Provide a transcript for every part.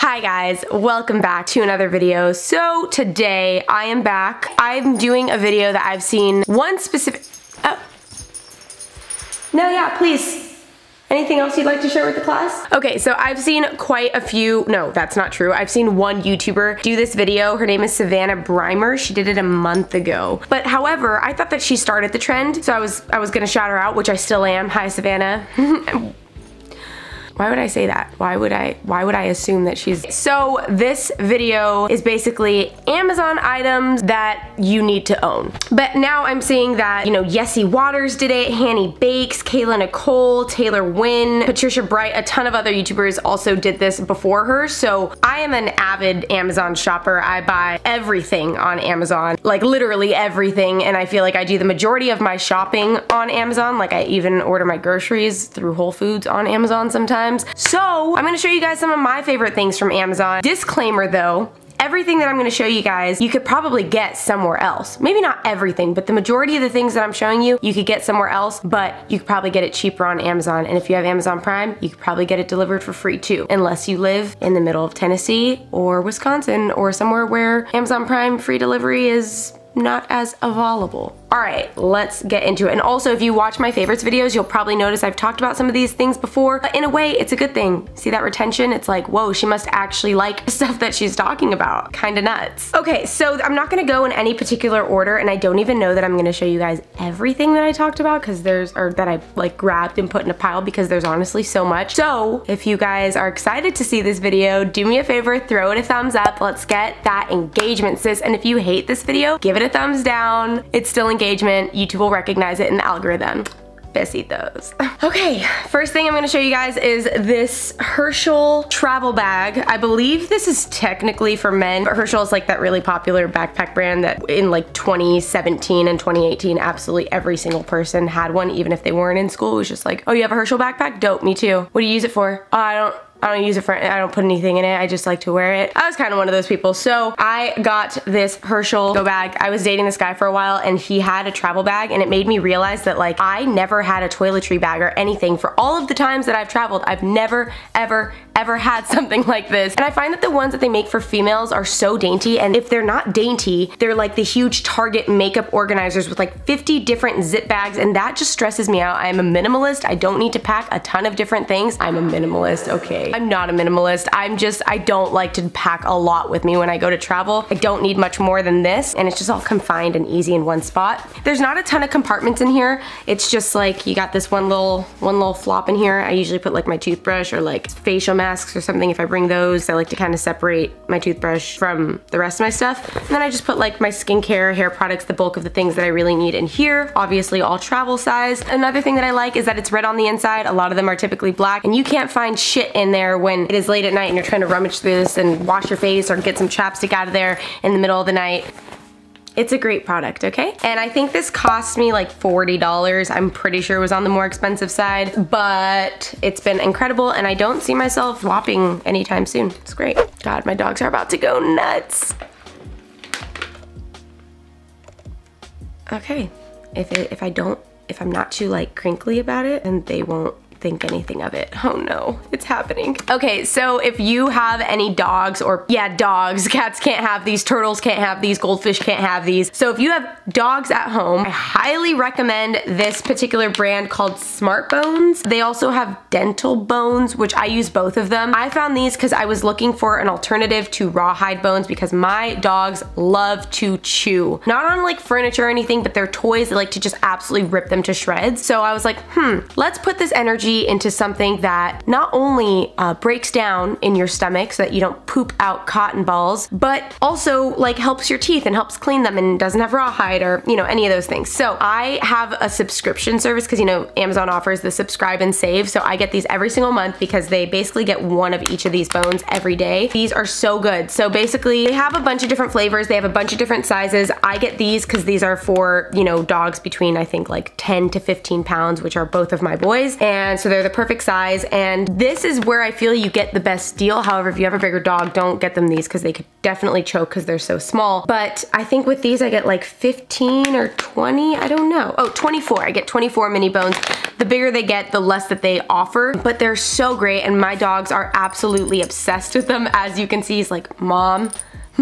Hi guys, welcome back to another video. So today I am back. I'm doing a video that I've seen one specific, no, yeah, please. Anything else you'd like to share with the class? Okay, so I've seen quite a few, no, that's not true. I've seen one YouTuber do this video. Her name is Savannah Brimer. She did it a month ago. But however, I thought that she started the trend, so I was gonna shout her out, which I still am. Hi, Savannah. Why would I say that? Why would I assume that she's... So this video is basically Amazon items that you need to own. But now I'm seeing that, you know, Yessie Waters did it, Hanny Bakes, Kayla Nicole, Taylor Wynn, Patricia Bright, a ton of other YouTubers also did this before her. So I am an avid Amazon shopper. I buy everything on Amazon, like literally everything. And I feel like I do the majority of my shopping on Amazon. Like I even order my groceries through Whole Foods on Amazon sometimes. So I'm gonna show you guys some of my favorite things from Amazon. Disclaimer though, everything that I'm gonna show you guys, you could probably get somewhere else. Maybe not everything, but the majority of the things that I'm showing you, you could get somewhere else, but you could probably get it cheaper on Amazon. And if you have Amazon Prime, you could probably get it delivered for free too, unless you live in the middle of Tennessee or Wisconsin or somewhere where Amazon Prime free delivery is not as available. All right, let's get into it. And also, if you watch my favorites videos, you'll probably notice I've talked about some of these things before, but in a way, it's a good thing. See that retention? It's like, whoa, she must actually like the stuff that she's talking about. Kinda nuts. Okay, so I'm not gonna go in any particular order, and I don't even know that I'm gonna show you guys everything that I talked about, because or that I like grabbed and put in a pile, because there's honestly so much. So if you guys are excited to see this video, do me a favor, throw it a thumbs up. Let's get that engagement, sis. And if you hate this video, give it a thumbs down. It's still engagement. YouTube will recognize it in the algorithm. Besitos. Okay, first thing I'm gonna show you guys is this Herschel travel bag. I believe this is technically for men, but Herschel is like that really popular backpack brand that in like 2017 and 2018, absolutely every single person had one, even if they weren't in school. It was just like, oh, you have a Herschel backpack? Dope, me too. What do you use it for? Oh, I don't use it for, I don't put anything in it. I just like to wear it. I was kind of one of those people. So I got this Herschel go bag. I was dating this guy for a while and he had a travel bag, and it made me realize that like I never had a toiletry bag or anything. For all of the times that I've traveled, I've never, ever had something like this. And I find that the ones that they make for females are so dainty, and if they're not dainty, they're like the huge Target makeup organizers with like 50 different zip bags, and that just stresses me out. I'm a minimalist. I don't need to pack a ton of different things. I'm a minimalist, okay. I'm not a minimalist. I don't like to pack a lot with me when I go to travel. I don't need much more than this, and it's just all confined and easy in one spot. There's not a ton of compartments in here. It's just like you got this one little flop in here. I usually put like my toothbrush or like facial masks or something if I bring those. I like to kind of separate my toothbrush from the rest of my stuff. And then I just put like my skincare, hair products, the bulk of the things that I really need in here. Obviously all travel size. Another thing that I like is that it's red on the inside. A lot of them are typically black, and you can't find shit in there when it is late at night and you're trying to rummage through this and wash your face or get some chapstick out of there in the middle of the night. It's a great product, okay? And I think this cost me like $40. I'm pretty sure it was on the more expensive side, but it's been incredible, and I don't see myself swapping anytime soon. It's great. God, my dogs are about to go nuts. Okay, if I'm not too like crinkly about it, then they won't think anything of it. Oh no, it's happening. Okay, so if you have any dogs, or yeah, dogs, cats can't have these, turtles can't have these, goldfish can't have these. So if you have dogs at home, I highly recommend this particular brand called Smart Bones. They also have Dental Bones, which I use both of them. I found these because I was looking for an alternative to rawhide bones because my dogs love to chew. Not on like furniture or anything, but their toys, they like to just absolutely rip them to shreds. So I was like, let's put this energy into something that not only breaks down in your stomach so that you don't poop out cotton balls, but also like helps your teeth and helps clean them and doesn't have rawhide or, you know, any of those things. So I have a subscription service because, you know, Amazon offers the subscribe and save. So I get these every single month because they basically get one of each of these bones every day. These are so good. So basically they have a bunch of different flavors. They have a bunch of different sizes. I get these because these are for, you know, dogs between I think like 10 to 15 pounds, which are both of my boys. And so they're the perfect size, and this is where I feel you get the best deal. However, if you have a bigger dog, don't get them these because they could definitely choke because they're so small. But I think with these I get like 15 or 20, I don't know. Oh, 24, I get 24 mini bones. The bigger they get, the less that they offer, but they're so great, and my dogs are absolutely obsessed with them. As you can see, he's like, Mom.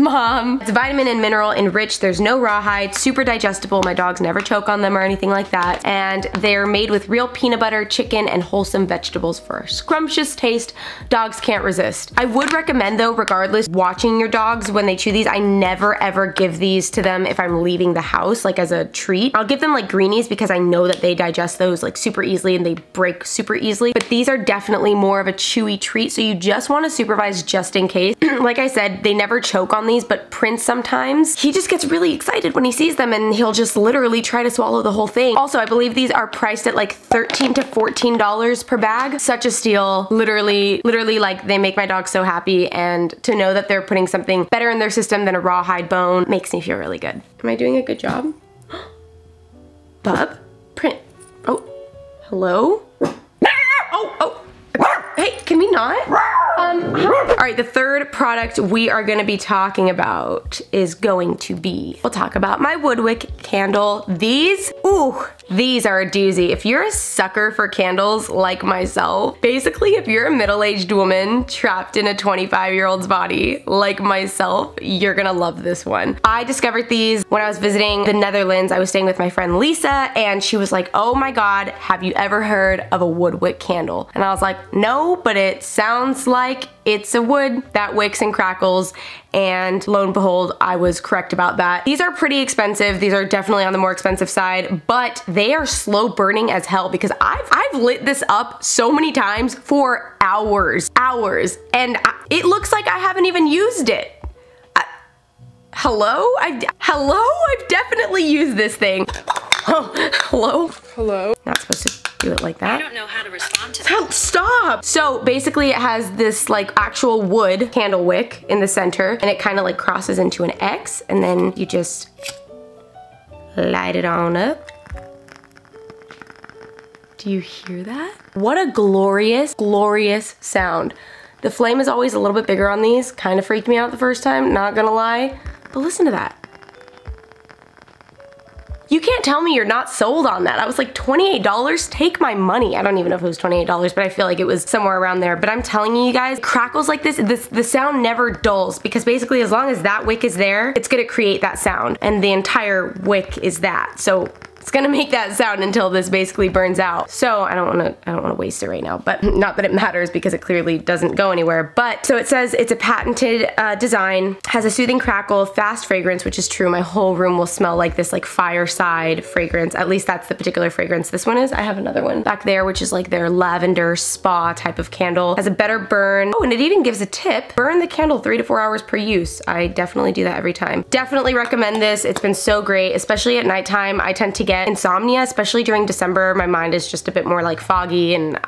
It's vitamin and mineral enriched. There's no rawhide, super digestible. My dogs never choke on them or anything like that. And they're made with real peanut butter, chicken, and wholesome vegetables for a scrumptious taste dogs can't resist. I would recommend though, regardless, watching your dogs when they chew these. I never ever give these to them if I'm leaving the house, like as a treat. I'll give them like greenies because I know that they digest those like super easily and they break super easily. But these are definitely more of a chewy treat, so you just want to supervise just in case. Like I said, they never choke on these, but Prince sometimes, he just gets really excited when he sees them and he'll just literally try to swallow the whole thing. Also, I believe these are priced at like $13 to $14 per bag. Such a steal. Literally like they make my dog so happy, and to know that they're putting something better in their system than a rawhide bone makes me feel really good. Am I doing a good job? Bub? Prince? Oh, hello? Oh, hey, can we not? All right, the third product we are gonna be talking about is going to be, we'll talk about my Woodwick candle. These are a doozy. If you're a sucker for candles like myself, basically if you're a middle-aged woman trapped in a 25-year-old's body like myself, you're gonna love this one. I discovered these when I was visiting the Netherlands. I was staying with my friend Lisa, and she was like, oh my God, have you ever heard of a Woodwick candle? And I was like, no, but it sounds like it's a wood that wicks and crackles, and lo and behold, I was correct about that. These are pretty expensive. These are definitely on the more expensive side, but they are slow burning as hell because I've lit this up so many times for hours, and it looks like I haven't even used it. Hello? I've definitely used this thing. Oh, hello? Not supposed to do it like that. I don't know how to respond to that. Stop! So basically it has this like actual wood candle wick in the center, and it kind of like crosses into an X, and then you just light it on up. Do you hear that? What a glorious, glorious sound. The flame is always a little bit bigger on these. Kind of freaked me out the first time, not gonna lie. But listen to that. You can't tell me you're not sold on that. I was like, $28? Take my money. I don't even know if it was $28, but I feel like it was somewhere around there. But I'm telling you guys, crackles like this, the sound never dulls, because basically as long as that wick is there, it's gonna create that sound, and the entire wick is that. So it's gonna make that sound until this basically burns out. So I don't wanna waste it right now, but not that it matters because it clearly doesn't go anywhere. But so it says it's a patented design, has a soothing crackle, fast fragrance, which is true. My whole room will smell like this like fireside fragrance. At least that's the particular fragrance this one is. I have another one back there, which is like their lavender spa type of candle. Has a better burn. Oh, and it even gives a tip. Burn the candle 3 to 4 hours per use. I definitely do that every time. Definitely recommend this. It's been so great, especially at nighttime. I tend to get insomnia, especially during December. My mind is just a bit more like foggy, and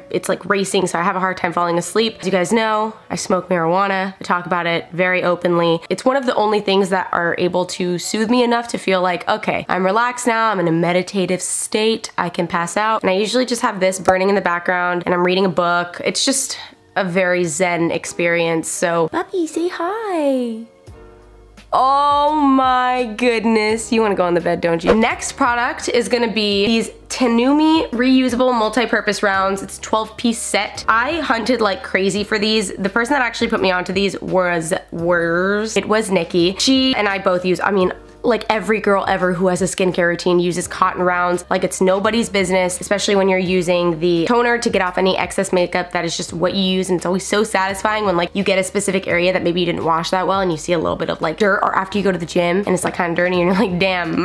it's like racing, so I have a hard time falling asleep. As you guys know, I smoke marijuana. I talk about it very openly. It's one of the only things that are able to soothe me enough to feel like, okay, I'm relaxed now, I'm in a meditative state, I can pass out. And I usually just have this burning in the background, and I'm reading a book. It's just a very zen experience. So, puppy, say hi. Oh my goodness. You wanna go on the bed, don't you? Next product is gonna be these Tenumi reusable multi-purpose rounds. It's a 12-piece set. I hunted like crazy for these. The person that actually put me onto these was Nikki. She and I both use, I mean, like every girl ever who has a skincare routine uses cotton rounds like it's nobody's business, especially when you're using the toner to get off any excess makeup. That is just what you use, and it's always so satisfying when like you get a specific area that maybe you didn't wash that well and you see a little bit of like dirt, or after you go to the gym and it's like kind of dirty and you're like, damn,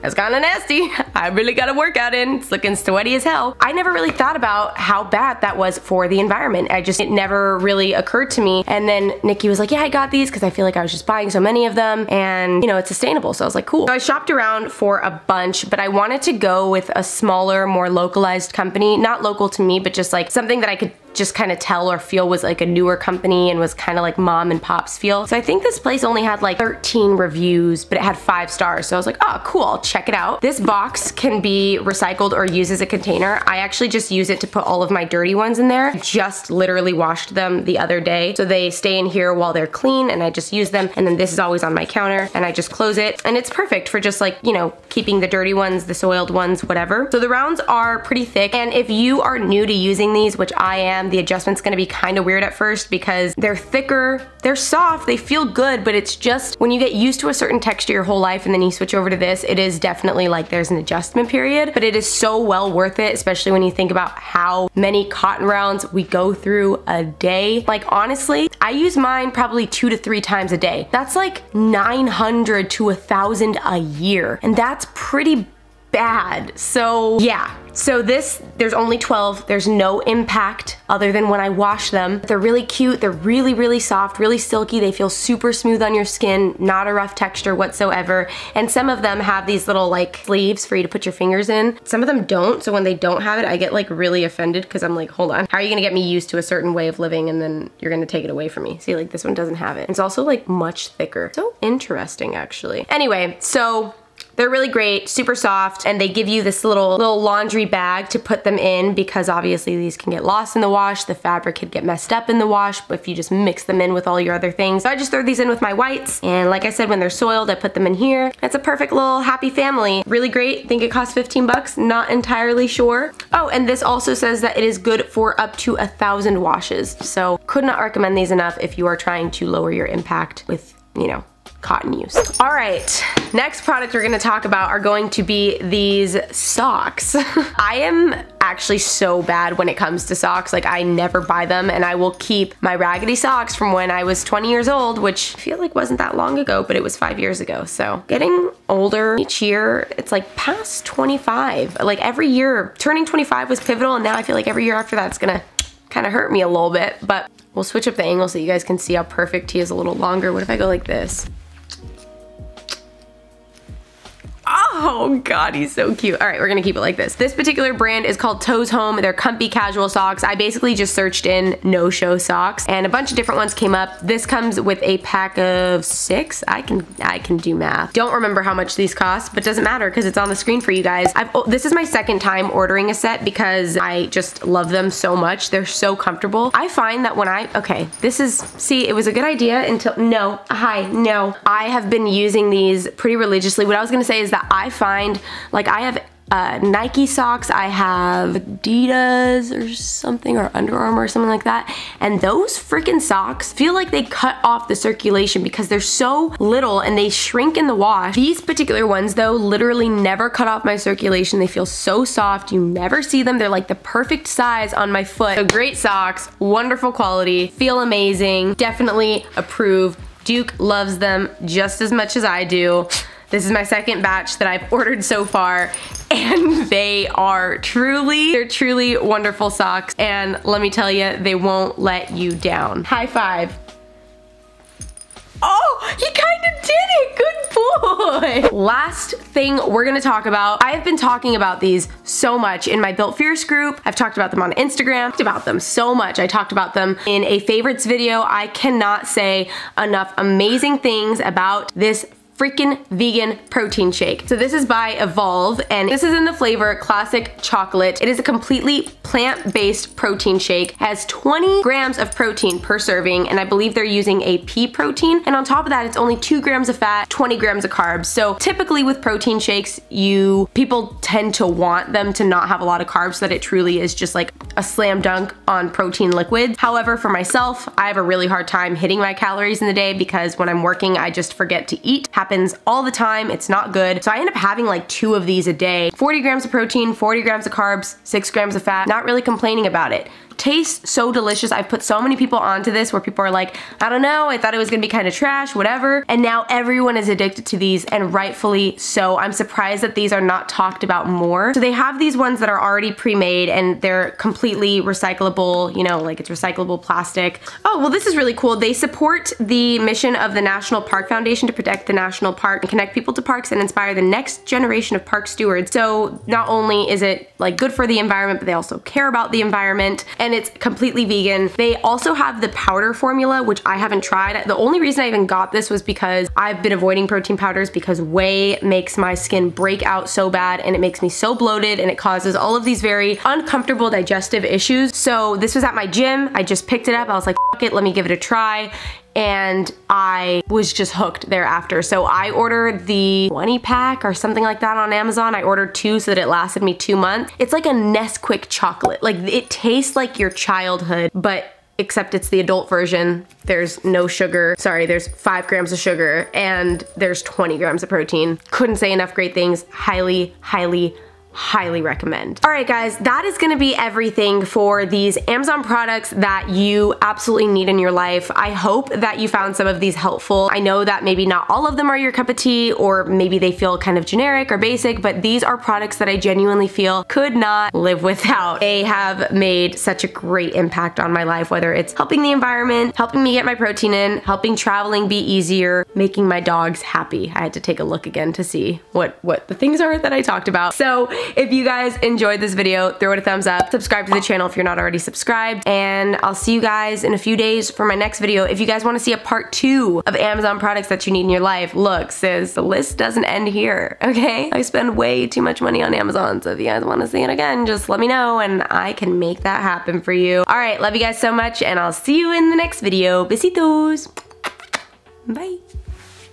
that's kind of nasty. I really got to work out in. It's looking sweaty as hell. I never really thought about how bad that was for the environment. It never really occurred to me. And then Nikki was like, yeah, I got these because I feel like I was just buying so many of them, and you know, it's sustainable. So I was like, cool. So I shopped around for a bunch, but I wanted to go with a smaller, more localized company. Not local to me, but just like something that I could just kind of tell or feel was like a newer company and was kind of like mom and pop's feel. So I think this place only had like 13 reviews, but it had 5 stars. So I was like, oh, cool, I'll check it out. This box can be recycled or used as a container. I actually just use it to put all of my dirty ones in there. I just literally washed them the other day. So they stay in here while they're clean and I just use them. And then this is always on my counter and I just close it. And it's perfect for just like, you know, keeping the dirty ones, the soiled ones, whatever. So the rounds are pretty thick. And if you are new to using these, which I am, the adjustment's gonna be kind of weird at first because they're thicker, they're soft, they feel good, but it's just when you get used to a certain texture your whole life and then you switch over to this, it is definitely like there's an adjustment period, but it is so well worth it, especially when you think about how many cotton rounds we go through a day. Like honestly, I use mine probably 2 to 3 times a day. That's like 900 to 1,000 a year, and that's pretty bad. So yeah, so this, there's only 12. There's no impact other than when I wash them. They're really cute. They're really, really soft, really silky. They feel super smooth on your skin, not a rough texture whatsoever. And some of them have these little like sleeves for you to put your fingers in. Some of them don't. So when they don't have it, I get like really offended because I'm like, hold on, how are you gonna get me used to a certain way of living and then you're gonna take it away from me? See, like this one doesn't have it. It's also like much thicker. So interesting actually. Anyway, so they're really great, super soft, and they give you this little laundry bag to put them in because obviously these can get lost in the wash. The fabric could get messed up in the wash if you just mix them in with all your other things. So I just throw these in with my whites, and like I said, when they're soiled, I put them in here. It's a perfect little happy family. Really great. Think it costs 15 bucks, not entirely sure. Oh, and this also says that it is good for up to 1,000 washes. So could not recommend these enough if you are trying to lower your impact with, you know, cotton use. All right, next product we're gonna talk about are going to be these socks. I am actually so bad when it comes to socks. Like I never buy them and I will keep my raggedy socks from when I was 20 years old, which I feel like wasn't that long ago, but it was 5 years ago. So getting older each year, it's like past 25. Like every year, turning 25 was pivotal, and now I feel like every year after that it's gonna kind of hurt me a little bit, but we'll switch up the angle so you guys can see how perfect he is a little longer. What if I go like this? Oh God, he's so cute. All right, we're gonna keep it like this. This particular brand is called Toes Home. They're comfy casual socks. I basically just searched in no-show socks and a bunch of different ones came up. This comes with a pack of 6. I can do math. Don't remember how much these cost, but doesn't matter because it's on the screen for you guys. This is my second time ordering a set because I just love them so much. They're so comfortable. I find that when see, it was a good idea until, no, I have been using these pretty religiously. What I was gonna say is that I find, like I have Nike socks, I have Adidas or something, or Under Armour or something like that, and those freaking socks feel like they cut off the circulation because they're so little and they shrink in the wash. These particular ones though literally never cut off my circulation. They feel so soft, you never see them. They're like the perfect size on my foot. So great socks, wonderful quality, feel amazing, definitely approve. Duke loves them just as much as I do. This is my second batch that I've ordered so far, and they're truly wonderful socks, and let me tell you, they won't let you down. High five. Oh, he kind of did it, good boy. Last thing we're gonna talk about, I have been talking about these so much in my Built Fierce group. I've talked about them on Instagram, talked about them so much. I talked about them in a favorites video. I cannot say enough amazing things about this freaking vegan protein shake. So this is by Evolve, and this is in the flavor Classic Chocolate. It is a completely plant-based protein shake. It has 20 grams of protein per serving, and I believe they're using a pea protein. And on top of that, it's only 2 grams of fat, 20 grams of carbs. So typically with protein shakes, people tend to want them to not have a lot of carbs so that it truly is just like a slam dunk on protein liquids. However, for myself, I have a really hard time hitting my calories in the day because when I'm working, I just forget to eat. Happens all the time. It's not good. So I end up having like 2 of these a day. 40 grams of protein, 40 grams of carbs, 6 grams of fat. Not really complaining about it. Tastes so delicious. I've put so many people onto this where people are like, I don't know, I thought it was gonna be kind of trash, whatever. And now everyone is addicted to these, and rightfully so. I'm surprised that these are not talked about more. So they have these ones that are already pre-made and they're completely completely recyclable, you know, like it's recyclable plastic. Oh, well, this is really cool. They support the mission of the National Park Foundation to protect the national park and connect people to parks and inspire the next generation of park stewards. So not only is it like good for the environment, but they also care about the environment, and it's completely vegan. They also have the powder formula, which I haven't tried. The only reason I even got this was because I've been avoiding protein powders because whey makes my skin break out so bad, and it makes me so bloated, and it causes all of these very uncomfortable digestive issues. So this was at my gym. I just picked it up. I was like, fuck it, let me give it a try. And I was just hooked thereafter. So I ordered the 20 pack or something like that on Amazon. I ordered 2 so that it lasted me 2 months. It's like a Nesquik chocolate. Like, it tastes like your childhood, but except it's the adult version. There's no sugar. Sorry, there's 5 grams of sugar and there's 20 grams of protein. Couldn't say enough great things. Highly, highly, highly recommend. All right, guys, that is gonna be everything for these Amazon products that you absolutely need in your life. I hope that you found some of these helpful. I know that maybe not all of them are your cup of tea, or maybe they feel kind of generic or basic, but these are products that I genuinely feel could not live without. They have made such a great impact on my life, whether it's helping the environment, helping me get my protein in, helping traveling be easier, making my dogs happy. I had to take a look again to see what the things are that I talked about. So if you guys enjoyed this video, throw it a thumbs up, subscribe to the channel if you're not already subscribed, and I'll see you guys in a few days for my next video. If you guys want to see a part 2 of Amazon products that you need in your life, look, sis, the list doesn't end here, okay? I spend way too much money on Amazon, so if you guys want to see it again, just let me know and I can make that happen for you. All right, love you guys so much, and I'll see you in the next video. Besitos. Bye.